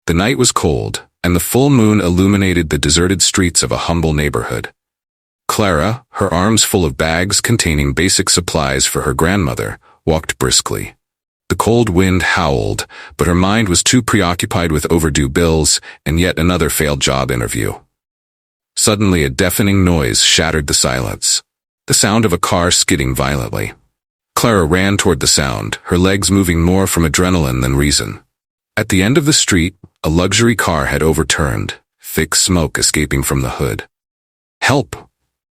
The night was cold, and the full moon illuminated the deserted streets of a humble neighborhood. Clara, her arms full of bags containing basic supplies for her grandmother, walked briskly. The cold wind howled, but her mind was too preoccupied with overdue bills and yet another failed job interview. Suddenly a deafening noise shattered the silence. The sound of a car skidding violently. Clara ran toward the sound, her legs moving more from adrenaline than reason. At the end of the street, a luxury car had overturned, thick smoke escaping from the hood. "Help!"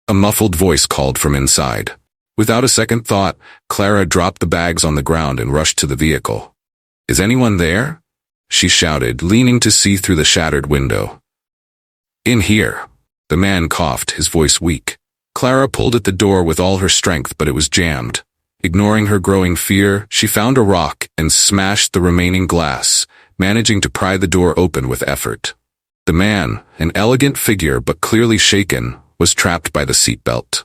A muffled voice called from inside. Without a second thought, Clara dropped the bags on the ground and rushed to the vehicle. "Is anyone there?" she shouted, leaning to see through the shattered window. "In here." The man coughed, his voice weak. Clara pulled at the door with all her strength, but it was jammed. Ignoring her growing fear, she found a rock and smashed the remaining glass, managing to pry the door open with effort. The man, an elegant figure but clearly shaken, was trapped by the seatbelt.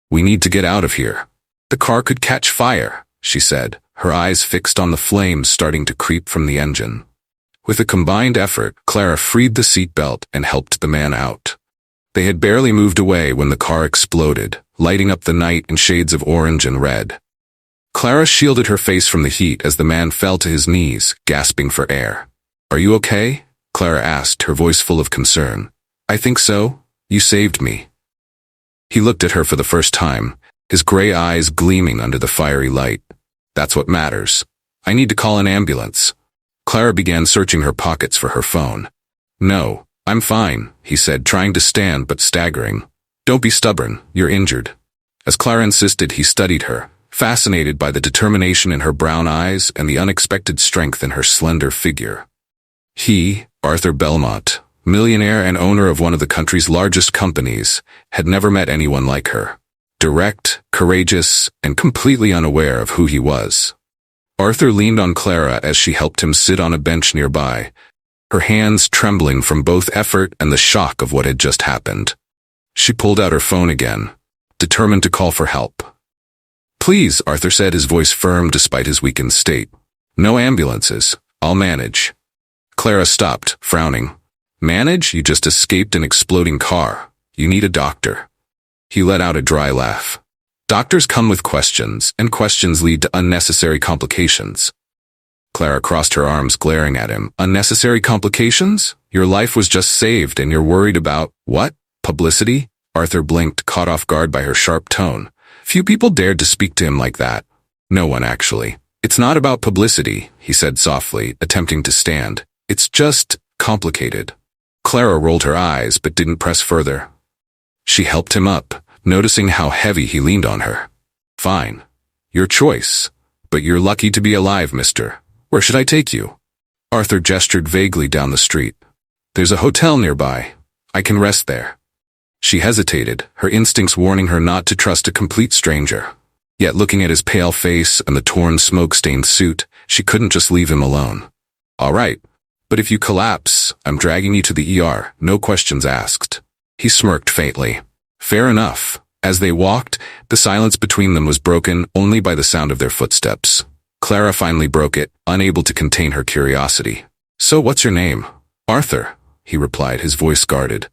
"We need to get out of here. The car could catch fire," she said, her eyes fixed on the flames starting to creep from the engine. With a combined effort, Clara freed the seatbelt and helped the man out. They had barely moved away when the car exploded, lighting up the night in shades of orange and red. Clara shielded her face from the heat as the man fell to his knees, gasping for air. "Are you okay?" Clara asked, her voice full of concern. "I think so. You saved me." He looked at her for the first time, his gray eyes gleaming under the fiery light. "That's what matters. I need to call an ambulance." Clara began searching her pockets for her phone. "No, I'm fine," he said, trying to stand but staggering. "Don't be stubborn, you're injured." As Clara insisted, he studied her, fascinated by the determination in her brown eyes and the unexpected strength in her slender figure. He, Arthur Belmont, millionaire and owner of one of the country's largest companies, had never met anyone like her. Direct, courageous, and completely unaware of who he was. Arthur leaned on Clara as she helped him sit on a bench nearby, her hands trembling from both effort and the shock of what had just happened. She pulled out her phone again, determined to call for help. "Please," Arthur said, his voice firm despite his weakened state. "No ambulances. I'll manage." Clara stopped, frowning. "Manage? You just escaped an exploding car. You need a doctor." He let out a dry laugh. "Doctors come with questions, and questions lead to unnecessary complications." Clara crossed her arms, glaring at him. "Unnecessary complications? Your life was just saved, and you're worried about, what? Publicity?" Arthur blinked, caught off guard by her sharp tone. Few people dared to speak to him like that. No one, actually. "It's not about publicity," he said softly, attempting to stand. "It's just complicated." Clara rolled her eyes but didn't press further. She helped him up, noticing how heavy he leaned on her. "Fine. Your choice. But you're lucky to be alive, mister. Where should I take you?" Arthur gestured vaguely down the street. "There's a hotel nearby. I can rest there." She hesitated, her instincts warning her not to trust a complete stranger. Yet looking at his pale face and the torn smoke-stained suit, she couldn't just leave him alone. "All right. But if you collapse, I'm dragging you to the ER, no questions asked." He smirked faintly. "Fair enough." As they walked, the silence between them was broken only by the sound of their footsteps. Clara finally broke it, unable to contain her curiosity. "So what's your name?" "Arthur," he replied, his voice guarded.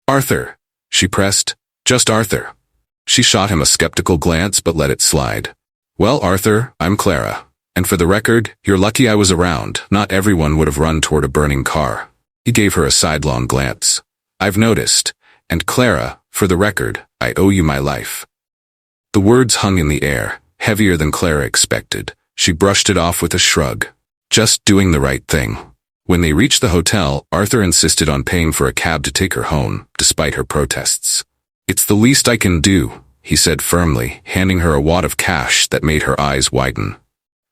"Arthur," she pressed. "Just Arthur." She shot him a skeptical glance but let it slide. "Well, Arthur, I'm Clara. And for the record, you're lucky I was around. Not everyone would have run toward a burning car." He gave her a sidelong glance. "I've noticed. And Clara, for the record, I owe you my life." The words hung in the air, heavier than Clara expected. She brushed it off with a shrug. Just doing the right thing. When they reached the hotel, Arthur insisted on paying for a cab to take her home, despite her protests. "It's the least I can do," he said firmly, handing her a wad of cash that made her eyes widen.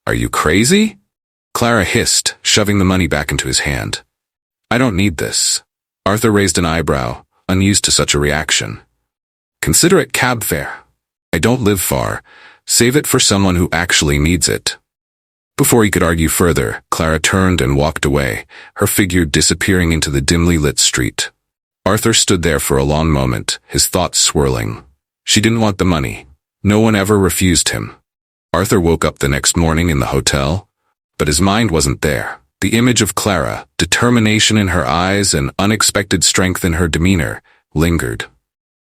"Are you crazy?" Clara hissed, shoving the money back into his hand. "I don't need this." Arthur raised an eyebrow, unused to such a reaction. "Consider it cab fare. I don't live far. Save it for someone who actually needs it." Before he could argue further, Clara turned and walked away, her figure disappearing into the dimly lit street. Arthur stood there for a long moment, his thoughts swirling. She didn't want the money. No one ever refused him. Arthur woke up the next morning in the hotel, but his mind wasn't there. The image of Clara, determination in her eyes and unexpected strength in her demeanor, lingered.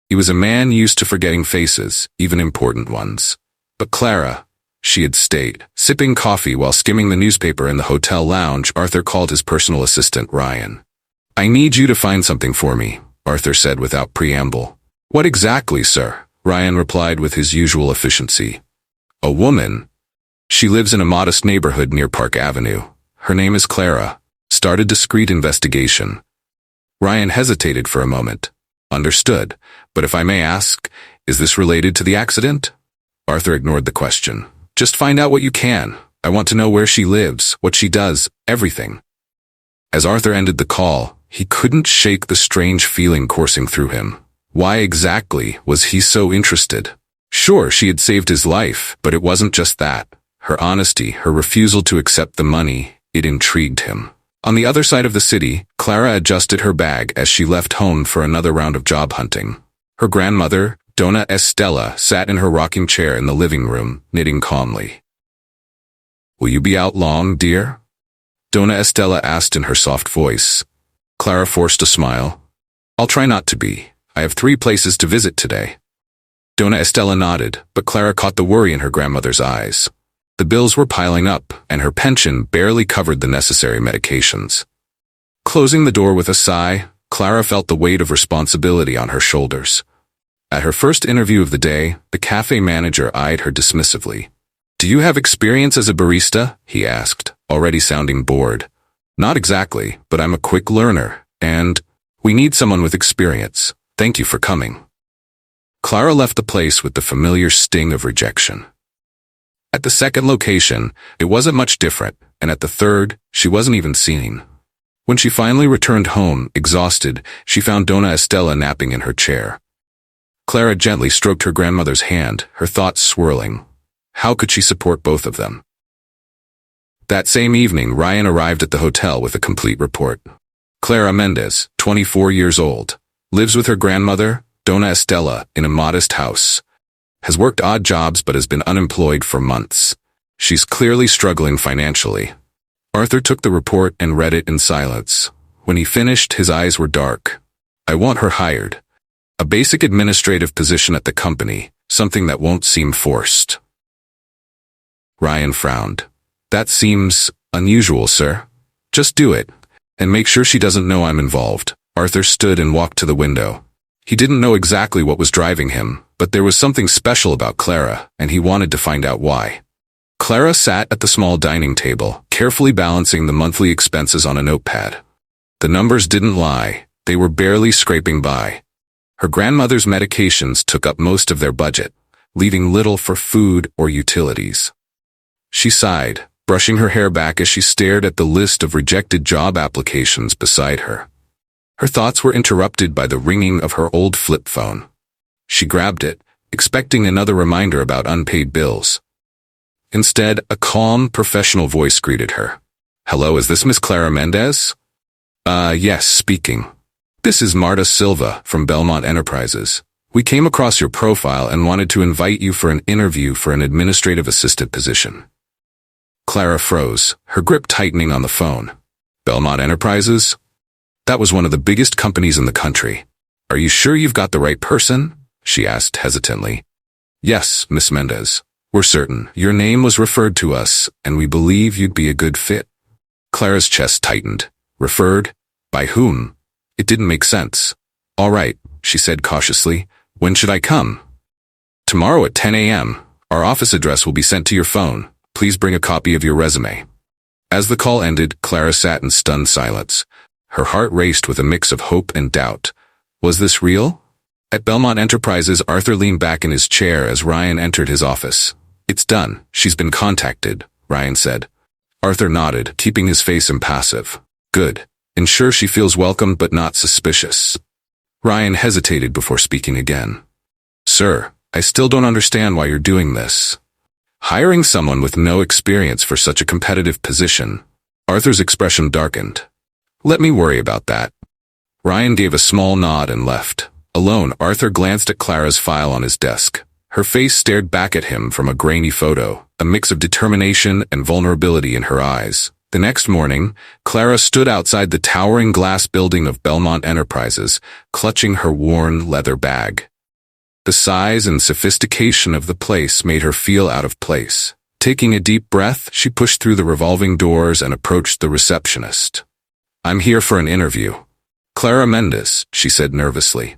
He was a man used to forgetting faces, even important ones. But Clara, she had stayed. Sipping coffee while skimming the newspaper in the hotel lounge, Arthur called his personal assistant, Ryan. "I need you to find something for me," Arthur said without preamble. "What exactly, sir?" Ryan replied with his usual efficiency. "A woman. She lives in a modest neighborhood near Park Avenue. Her name is Clara. Start a discreet investigation." Ryan hesitated for a moment. "Understood. But if I may ask, is this related to the accident?" Arthur ignored the question. "Just find out what you can. I want to know where she lives, what she does, everything." As Arthur ended the call, he couldn't shake the strange feeling coursing through him. Why exactly was he so interested? Sure, she had saved his life, but it wasn't just that. Her honesty, her refusal to accept the money, it intrigued him. On the other side of the city, Clara adjusted her bag as she left home for another round of job hunting. Her grandmother, Donna Estella, sat in her rocking chair in the living room, knitting calmly. "Will you be out long, dear?" Donna Estella asked in her soft voice. Clara forced a smile. "I'll try not to be. I have 3 places to visit today." Donna Estella nodded, but Clara caught the worry in her grandmother's eyes. The bills were piling up, and her pension barely covered the necessary medications. Closing the door with a sigh, Clara felt the weight of responsibility on her shoulders. At her first interview of the day, the cafe manager eyed her dismissively. "Do you have experience as a barista?" he asked, already sounding bored. "Not exactly, but I'm a quick learner, and we need someone with experience. Thank you for coming." Clara left the place with the familiar sting of rejection. At the second location, it wasn't much different, and at the third, she wasn't even seen. When she finally returned home, exhausted, she found Donna Estella napping in her chair. Clara gently stroked her grandmother's hand, her thoughts swirling. How could she support both of them? That same evening, Ryan arrived at the hotel with a complete report. Clara Mendez, 24 years old, lives with her grandmother, Donna Estella, in a modest house. Has worked odd jobs but has been unemployed for months. She's clearly struggling financially. Arthur took the report and read it in silence. When he finished, his eyes were dark. "I want her hired. A basic administrative position at the company, something that won't seem forced." Ryan frowned. "That seems unusual, sir. Just do it, and make sure she doesn't know I'm involved." Arthur stood and walked to the window. He didn't know exactly what was driving him, but there was something special about Clara, and he wanted to find out why. Clara sat at the small dining table, carefully balancing the monthly expenses on a notepad. The numbers didn't lie. They were barely scraping by. Her grandmother's medications took up most of their budget, leaving little for food or utilities. She sighed, brushing her hair back as she stared at the list of rejected job applications beside her. Her thoughts were interrupted by the ringing of her old flip phone. She grabbed it, expecting another reminder about unpaid bills. Instead, a calm, professional voice greeted her. "Hello, is this Miss Clara Mendez?" Yes, speaking. "This is Marta Silva from Belmont Enterprises. We came across your profile and wanted to invite you for an interview for an administrative assistant position." Clara froze, her grip tightening on the phone. "Belmont Enterprises? That was one of the biggest companies in the country. Are you sure you've got the right person?" she asked hesitantly. "Yes, Miss Mendez. We're certain. Your name was referred to us, and we believe you'd be a good fit." Clara's chest tightened. Referred? By whom? It didn't make sense. "All right," she said cautiously. "When should I come?" "Tomorrow at 10 a.m. Our office address will be sent to your phone. Please bring a copy of your resume." As the call ended, Clara sat in stunned silence. Her heart raced with a mix of hope and doubt. Was this real? At Belmont Enterprises, Arthur leaned back in his chair as Ryan entered his office. "It's done. She's been contacted," Ryan said. Arthur nodded, keeping his face impassive. "Good. Ensure she feels welcome but not suspicious." Ryan hesitated before speaking again. "Sir, I still don't understand why you're doing this. Hiring someone with no experience for such a competitive position." Arthur's expression darkened. "Let me worry about that." Ryan gave a small nod and left. Alone, Arthur glanced at Clara's file on his desk. Her face stared back at him from a grainy photo, a mix of determination and vulnerability in her eyes. The next morning, Clara stood outside the towering glass building of Belmont Enterprises, clutching her worn leather bag. The size and sophistication of the place made her feel out of place. Taking a deep breath, she pushed through the revolving doors and approached the receptionist. "I'm here for an interview." "Clara Mendez," she said nervously.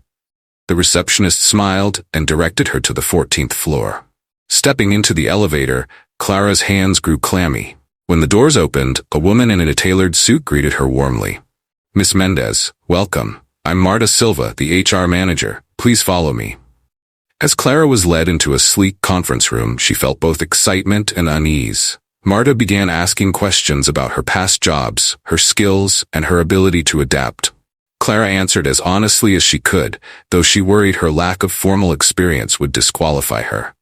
The receptionist smiled and directed her to the 14th floor. Stepping into the elevator, Clara's hands grew clammy. When the doors opened, a woman in a tailored suit greeted her warmly. "Miss Mendez, welcome. I'm Marta Silva, the HR manager. Please follow me." As Clara was led into a sleek conference room, she felt both excitement and unease. Marta began asking questions about her past jobs, her skills, and her ability to adapt. Clara answered as honestly as she could, though she worried her lack of formal experience would disqualify her.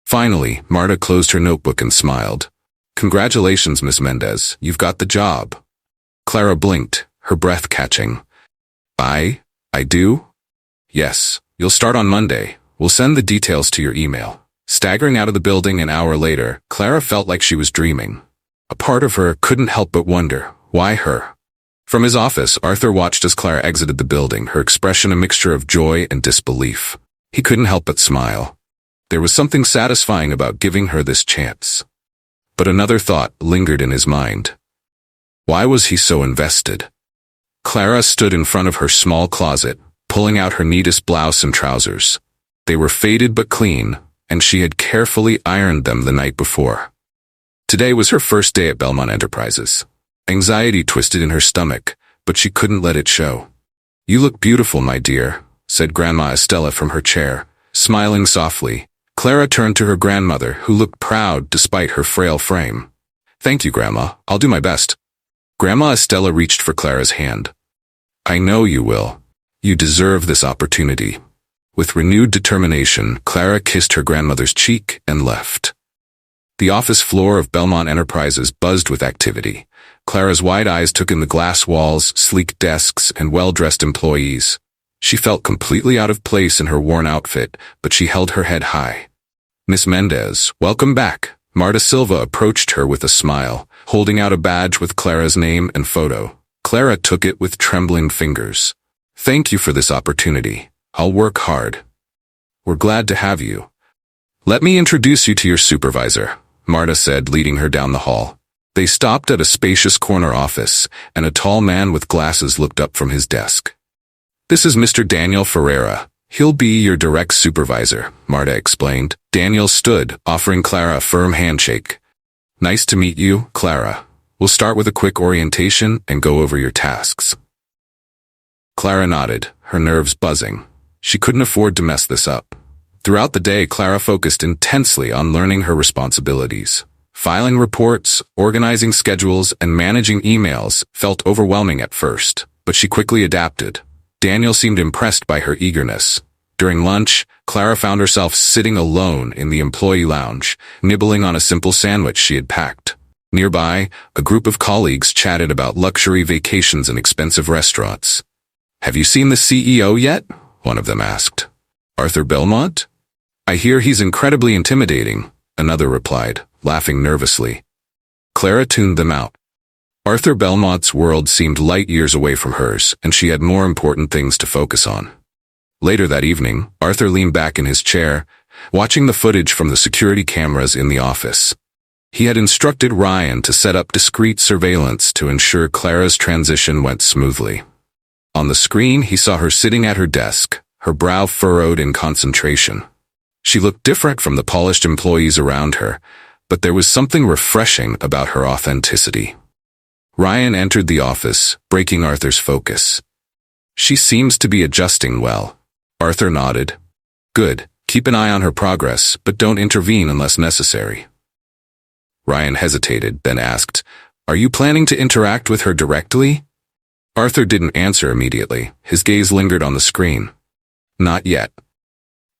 Finally, Marta closed her notebook and smiled. "Congratulations, Miss Mendez, you've got the job." Clara blinked, her breath catching. I do? Yes, you'll start on Monday. We'll send the details to your email." Staggering out of the building an hour later, Clara felt like she was dreaming. A part of her couldn't help but wonder, why her? From his office, Arthur watched as Clara exited the building, her expression a mixture of joy and disbelief. He couldn't help but smile. There was something satisfying about giving her this chance. But another thought lingered in his mind. Why was he so invested? Clara stood in front of her small closet, pulling out her neatest blouse and trousers. They were faded but clean, and she had carefully ironed them the night before. Today was her first day at Belmont Enterprises. Anxiety twisted in her stomach, but she couldn't let it show. "You look beautiful, my dear," said Grandma Estella from her chair. Smiling softly, Clara turned to her grandmother, who looked proud despite her frail frame. "Thank you, Grandma. I'll do my best." Grandma Estella reached for Clara's hand. "I know you will. You deserve this opportunity." With renewed determination, Clara kissed her grandmother's cheek and left. The office floor of Belmont Enterprises buzzed with activity. Clara's wide eyes took in the glass walls, sleek desks, and well-dressed employees. She felt completely out of place in her worn outfit, but she held her head high. "Miss Mendez, welcome back." Marta Silva approached her with a smile, holding out a badge with Clara's name and photo. Clara took it with trembling fingers. "Thank you for this opportunity. I'll work hard." "We're glad to have you." "Let me introduce you to your supervisor," Marta said, leading her down the hall. They stopped at a spacious corner office, and a tall man with glasses looked up from his desk. "This is Mr. Daniel Ferreira. He'll be your direct supervisor," Marta explained. Daniel stood, offering Clara a firm handshake. "Nice to meet you, Clara. We'll start with a quick orientation and go over your tasks." Clara nodded, her nerves buzzing. She couldn't afford to mess this up. Throughout the day, Clara focused intensely on learning her responsibilities. Filing reports, organizing schedules, and managing emails felt overwhelming at first, but she quickly adapted. Daniel seemed impressed by her eagerness. During lunch, Clara found herself sitting alone in the employee lounge, nibbling on a simple sandwich she had packed. Nearby, a group of colleagues chatted about luxury vacations and expensive restaurants. "Have you seen the CEO yet?" one of them asked. "Arthur Belmont? I hear he's incredibly intimidating," another replied, laughing nervously. Clara tuned them out. Arthur Belmont's world seemed light years away from hers, and she had more important things to focus on. Later that evening, Arthur leaned back in his chair, watching the footage from the security cameras in the office. He had instructed Ryan to set up discreet surveillance to ensure Clara's transition went smoothly. On the screen, he saw her sitting at her desk, her brow furrowed in concentration. She looked different from the polished employees around her, but there was something refreshing about her authenticity. Ryan entered the office, breaking Arthur's focus. "She seems to be adjusting well." Arthur nodded. "Good. Keep an eye on her progress, but don't intervene unless necessary." Ryan hesitated, then asked, "Are you planning to interact with her directly?" Arthur didn't answer immediately. His gaze lingered on the screen. "Not yet."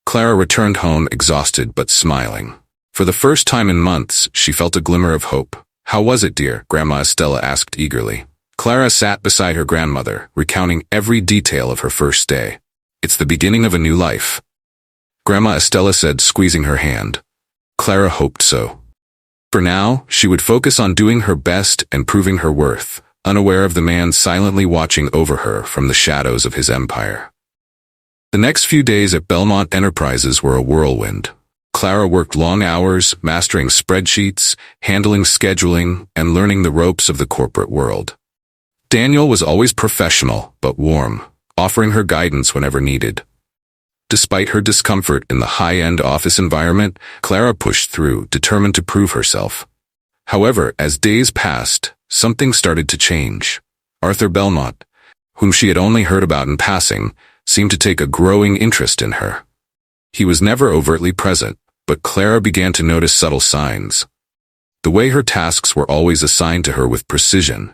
Clara returned home exhausted but smiling. For the first time in months, she felt a glimmer of hope. "How was it, dear?" Grandma Estella asked eagerly. Clara sat beside her grandmother, recounting every detail of her first day. "It's the beginning of a new life," Grandma Estella said, squeezing her hand. Clara hoped so. For now, she would focus on doing her best and proving her worth, unaware of the man silently watching over her from the shadows of his empire. The next few days at Belmont Enterprises were a whirlwind. Clara worked long hours, mastering spreadsheets, handling scheduling, and learning the ropes of the corporate world. Daniel was always professional, but warm, offering her guidance whenever needed. Despite her discomfort in the high-end office environment, Clara pushed through, determined to prove herself. However, as days passed, something started to change. Arthur Belmont, whom she had only heard about in passing, seemed to take a growing interest in her. He was never overtly present, but Clara began to notice subtle signs. The way her tasks were always assigned to her with precision,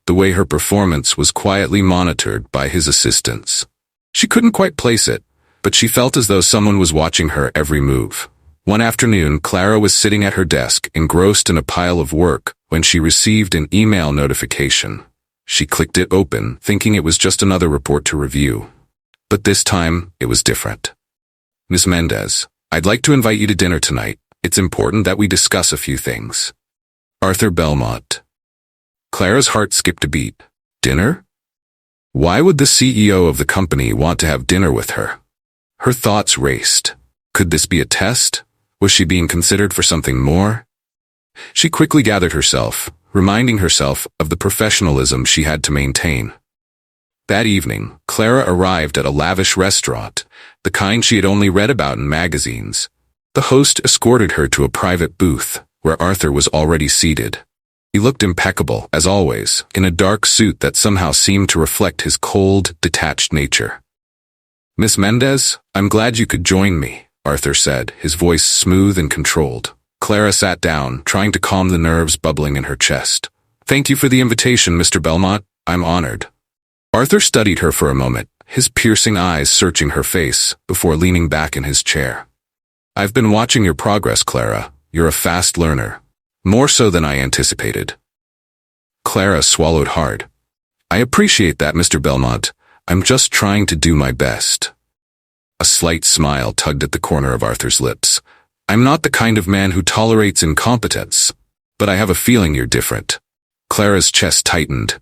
the way her performance was quietly monitored by his assistants. She couldn't quite place it, but she felt as though someone was watching her every move. One afternoon, Clara was sitting at her desk, engrossed in a pile of work, when she received an email notification. She clicked it open, thinking it was just another report to review. But this time, it was different. Miss Mendez, I'd like to invite you to dinner tonight. It's important that we discuss a few things. Arthur Belmont. Clara's heart skipped a beat. Dinner? Why would the CEO of the company want to have dinner with her? Her thoughts raced. Could this be a test? Was she being considered for something more? She quickly gathered herself, reminding herself of the professionalism she had to maintain. That evening, Clara arrived at a lavish restaurant, the kind she had only read about in magazines. The host escorted her to a private booth, where Arthur was already seated. He looked impeccable, as always, in a dark suit that somehow seemed to reflect his cold, detached nature. Miss Mendez, I'm glad you could join me, Arthur said, his voice smooth and controlled. Clara sat down, trying to calm the nerves bubbling in her chest. Thank you for the invitation, Mr. Belmont. I'm honored. Arthur studied her for a moment, his piercing eyes searching her face, before leaning back in his chair. I've been watching your progress, Clara. You're a fast learner. More so than I anticipated. Clara swallowed hard. I appreciate that, Mr. Belmont. I'm just trying to do my best. A slight smile tugged at the corner of Arthur's lips. I'm not the kind of man who tolerates incompetence, but I have a feeling you're different. Clara's chest tightened.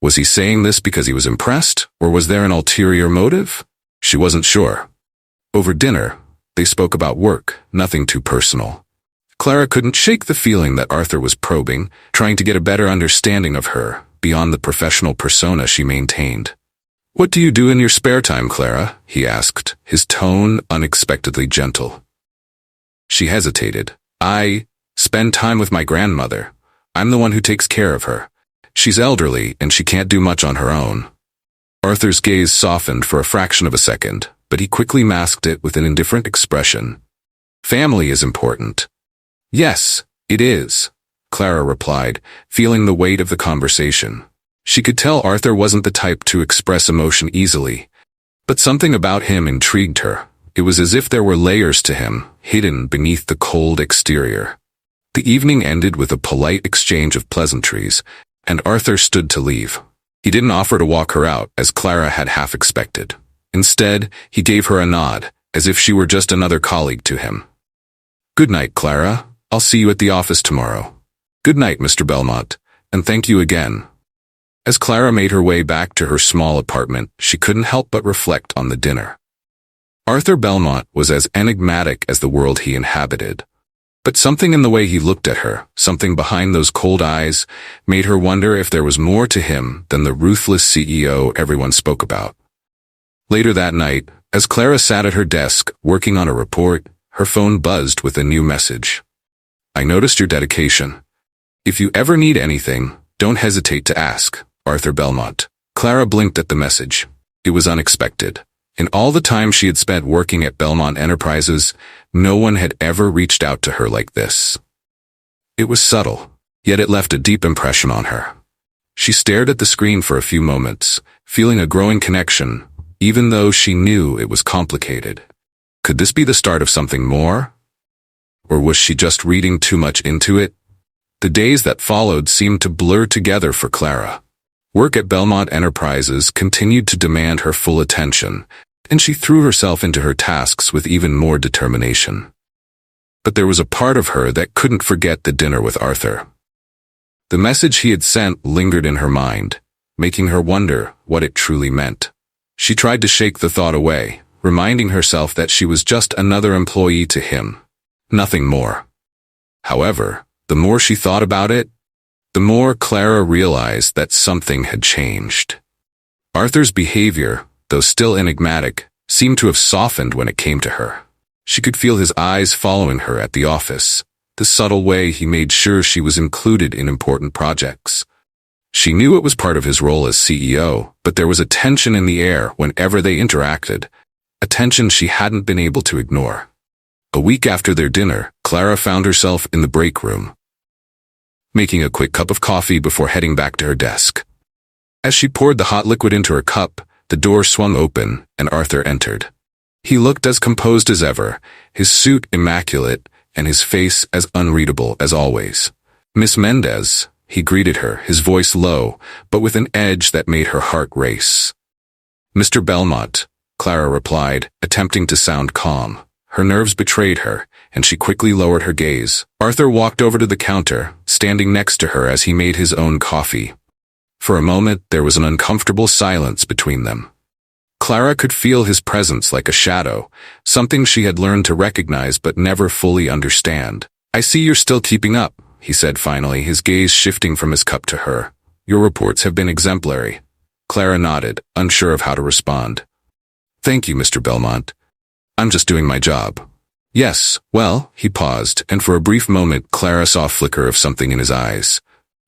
Was he saying this because he was impressed, or was there an ulterior motive? She wasn't sure. Over dinner, they spoke about work, nothing too personal. Clara couldn't shake the feeling that Arthur was probing, trying to get a better understanding of her, beyond the professional persona she maintained. What do you do in your spare time, Clara? He asked, his tone unexpectedly gentle. She hesitated. I spend time with my grandmother. I'm the one who takes care of her. She's elderly, and she can't do much on her own. Arthur's gaze softened for a fraction of a second, but he quickly masked it with an indifferent expression. Family is important. Yes, it is, Clara replied, feeling the weight of the conversation. She could tell Arthur wasn't the type to express emotion easily, but something about him intrigued her. It was as if there were layers to him, hidden beneath the cold exterior. The evening ended with a polite exchange of pleasantries, and Arthur stood to leave. He didn't offer to walk her out, as Clara had half expected. Instead, he gave her a nod, as if she were just another colleague to him. Good night, Clara. I'll see you at the office tomorrow. Good night, Mr. Belmont, and thank you again. As Clara made her way back to her small apartment, she couldn't help but reflect on the dinner. Arthur Belmont was as enigmatic as the world he inhabited. But something in the way he looked at her, something behind those cold eyes, made her wonder if there was more to him than the ruthless CEO everyone spoke about. Later that night, as Clara sat at her desk, working on a report, her phone buzzed with a new message. I noticed your dedication. If you ever need anything, don't hesitate to ask, Arthur Belmont. Clara blinked at the message. It was unexpected. In all the time she had spent working at Belmont Enterprises, no one had ever reached out to her like this. It was subtle, yet it left a deep impression on her. She stared at the screen for a few moments, feeling a growing connection, even though she knew it was complicated. Could this be the start of something more? Or was she just reading too much into it? The days that followed seemed to blur together for Clara. Work at Belmont Enterprises continued to demand her full attention, and she threw herself into her tasks with even more determination. but there was a part of her that couldn't forget the dinner with Arthur. The message he had sent lingered in her mind, making her wonder what it truly meant. She tried to shake the thought away, reminding herself that she was just another employee to him, nothing more. However, the more she thought about it, the more Clara realized that something had changed. Arthur's behavior, though still enigmatic, seemed to have softened when it came to her. She could feel his eyes following her at the office, the subtle way he made sure she was included in important projects. She knew it was part of his role as CEO, but there was a tension in the air whenever they interacted, a tension she hadn't been able to ignore. A week after their dinner, Clara found herself in the break room, making a quick cup of coffee before heading back to her desk. As she poured the hot liquid into her cup, the door swung open and Arthur entered. He looked as composed as ever, his suit immaculate and his face as unreadable as always. "Miss Mendez," he greeted her, his voice low, but with an edge that made her heart race. "Mr. Belmont," Clara replied, attempting to sound calm. Her nerves betrayed her, and she quickly lowered her gaze. Arthur walked over to the counter, standing next to her as he made his own coffee. For a moment, there was an uncomfortable silence between them. Clara could feel his presence like a shadow, something she had learned to recognize but never fully understand. "I see you're still keeping up," he said finally, his gaze shifting from his cup to her. "Your reports have been exemplary." Clara nodded, unsure of how to respond. "Thank you, Mr. Belmont. I'm just doing my job." "Yes, well," he paused, and for a brief moment Clara saw a flicker of something in his eyes.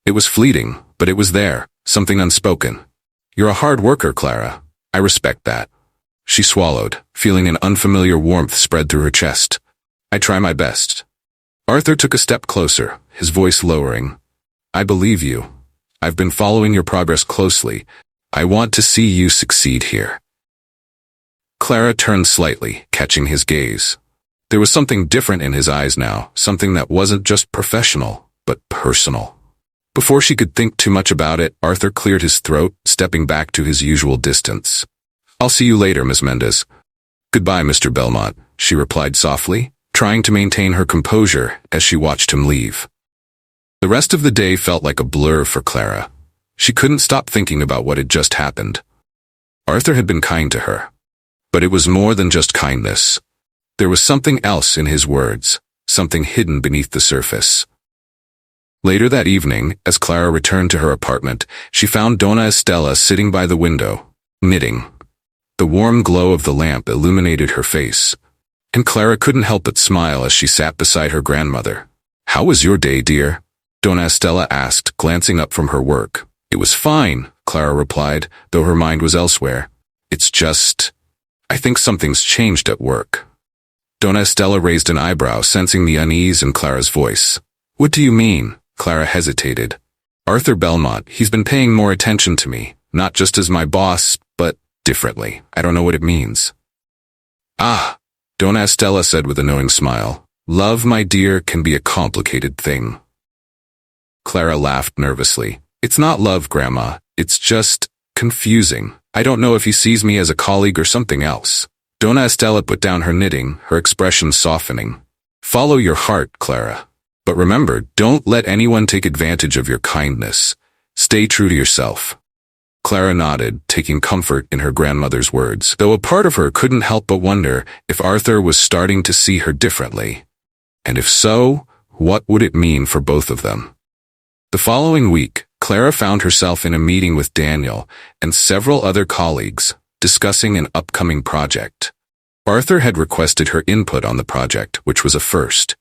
It was fleeting, but it was there, something unspoken. "You're a hard worker, Clara. I respect that." She swallowed, feeling an unfamiliar warmth spread through her chest. "I try my best." Arthur took a step closer, his voice lowering. "I believe you. I've been following your progress closely. I want to see you succeed here." Clara turned slightly, catching his gaze. There was something different in his eyes now, something that wasn't just professional, but personal. Before she could think too much about it, Arthur cleared his throat, stepping back to his usual distance. "I'll see you later, Miss Mendez." "Goodbye, Mr. Belmont," she replied softly, trying to maintain her composure as she watched him leave. The rest of the day felt like a blur for Clara. She couldn't stop thinking about what had just happened. Arthur had been kind to her. But it was more than just kindness. There was something else in his words, something hidden beneath the surface. Later that evening, as Clara returned to her apartment, she found Donna Estela sitting by the window, knitting. The warm glow of the lamp illuminated her face, and Clara couldn't help but smile as she sat beside her grandmother. "How was your day, dear?" Donna Estela asked, glancing up from her work. "It was fine," Clara replied, though her mind was elsewhere. "It's just, I think something's changed at work." Donna Estela raised an eyebrow, sensing the unease in Clara's voice. "What do you mean?" Clara hesitated. "Arthur Belmont, he's been paying more attention to me, not just as my boss, but differently. I don't know what it means." "Ah," Donna Estela said with a knowing smile. "Love, my dear, can be a complicated thing." Clara laughed nervously. "It's not love, Grandma. It's just confusing. I don't know if he sees me as a colleague or something else." Donna Estela put down her knitting, her expression softening. "Follow your heart, Clara. But remember, don't let anyone take advantage of your kindness. Stay true to yourself." Clara nodded, taking comfort in her grandmother's words, though a part of her couldn't help but wonder if Arthur was starting to see her differently. And if so, what would it mean for both of them? The following week, Clara found herself in a meeting with Daniel and several other colleagues, discussing an upcoming project. Arthur had requested her input on the project, which was a first.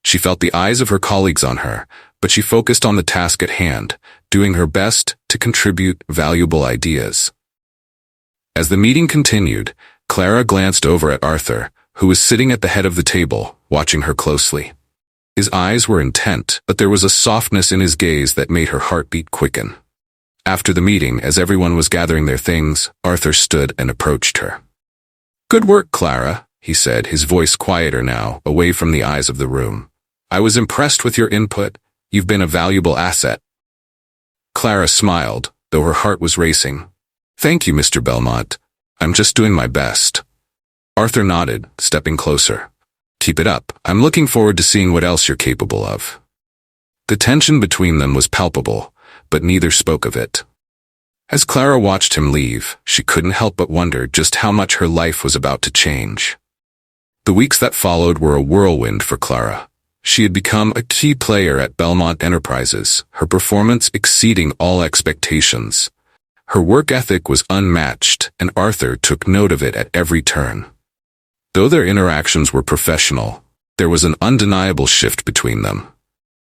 She felt the eyes of her colleagues on her, but she focused on the task at hand, doing her best to contribute valuable ideas. As the meeting continued, Clara glanced over at Arthur, who was sitting at the head of the table, watching her closely. His eyes were intent, but there was a softness in his gaze that made her heartbeat quicken. After the meeting, as everyone was gathering their things, Arthur stood and approached her. "Good work, Clara," he said, his voice quieter now, away from the eyes of the room. "I was impressed with your input. You've been a valuable asset." Clara smiled, though her heart was racing. "Thank you, Mr. Belmont. I'm just doing my best." Arthur nodded, stepping closer. Keep it up. I'm looking forward to seeing what else you're capable of. The tension between them was palpable, but neither spoke of it. As Clara watched him leave, she couldn't help but wonder just how much her life was about to change. The weeks that followed were a whirlwind for Clara. She had become a key player at Belmont Enterprises, her performance exceeding all expectations. Her work ethic was unmatched, and Arthur took note of it at every turn. Though their interactions were professional, there was an undeniable shift between them.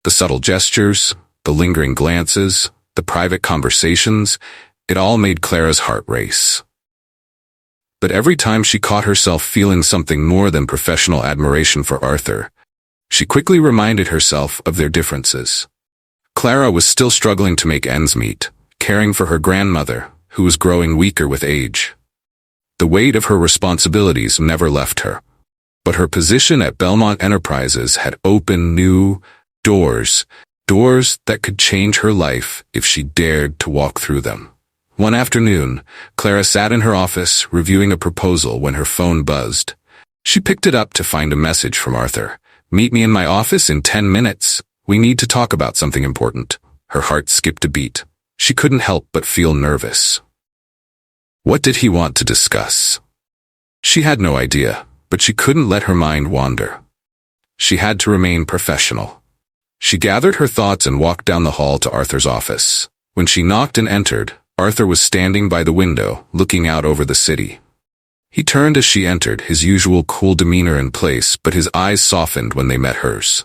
The subtle gestures, the lingering glances, the private conversations, it all made Clara's heart race. But every time she caught herself feeling something more than professional admiration for Arthur, she quickly reminded herself of their differences. Clara was still struggling to make ends meet, caring for her grandmother, who was growing weaker with age. The weight of her responsibilities never left her, but her position at Belmont Enterprises had opened new doors that could change her life if she dared to walk through them. One afternoon, Clara sat in her office reviewing a proposal when her phone buzzed. She picked it up to find a message from Arthur. "Meet me in my office in 10 minutes. We need to talk about something important." Her heart skipped a beat. She couldn't help but feel nervous. What did he want to discuss? She had no idea, but she couldn't let her mind wander. She had to remain professional. She gathered her thoughts and walked down the hall to Arthur's office. When she knocked and entered, Arthur was standing by the window, looking out over the city. He turned as she entered, his usual cool demeanor in place, but his eyes softened when they met hers.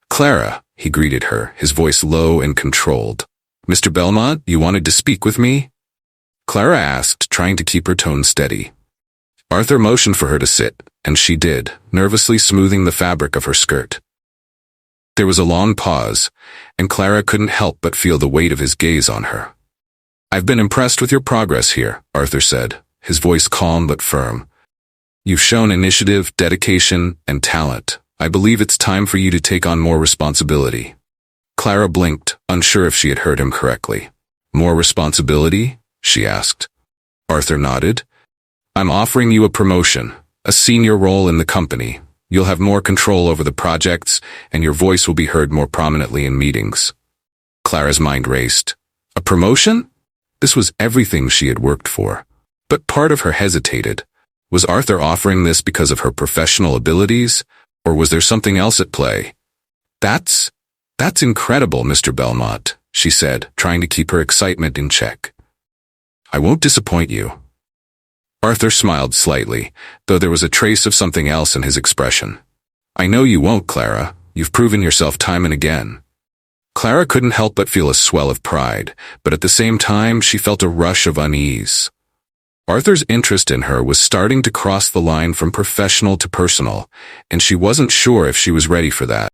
"Clara," he greeted her, his voice low and controlled. "Mr. Belmont, you wanted to speak with me?" Clara asked, trying to keep her tone steady. Arthur motioned for her to sit, and she did, nervously smoothing the fabric of her skirt. There was a long pause, and Clara couldn't help but feel the weight of his gaze on her. "I've been impressed with your progress here," Arthur said, his voice calm but firm. "You've shown initiative, dedication, and talent. I believe it's time for you to take on more responsibility." Clara blinked, unsure if she had heard him correctly. "More responsibility?" she asked. Arthur nodded. "I'm offering you a promotion, a senior role in the company. You'll have more control over the projects, and your voice will be heard more prominently in meetings." Clara's mind raced. A promotion? This was everything she had worked for. But part of her hesitated. Was Arthur offering this because of her professional abilities, or was there something else at play? That's incredible, Mr. Belmont," she said, trying to keep her excitement in check. "I won't disappoint you." Arthur smiled slightly, though there was a trace of something else in his expression. "I know you won't, Clara. You've proven yourself time and again." Clara couldn't help but feel a swell of pride, but at the same time she felt a rush of unease. Arthur's interest in her was starting to cross the line from professional to personal, and she wasn't sure if she was ready for that.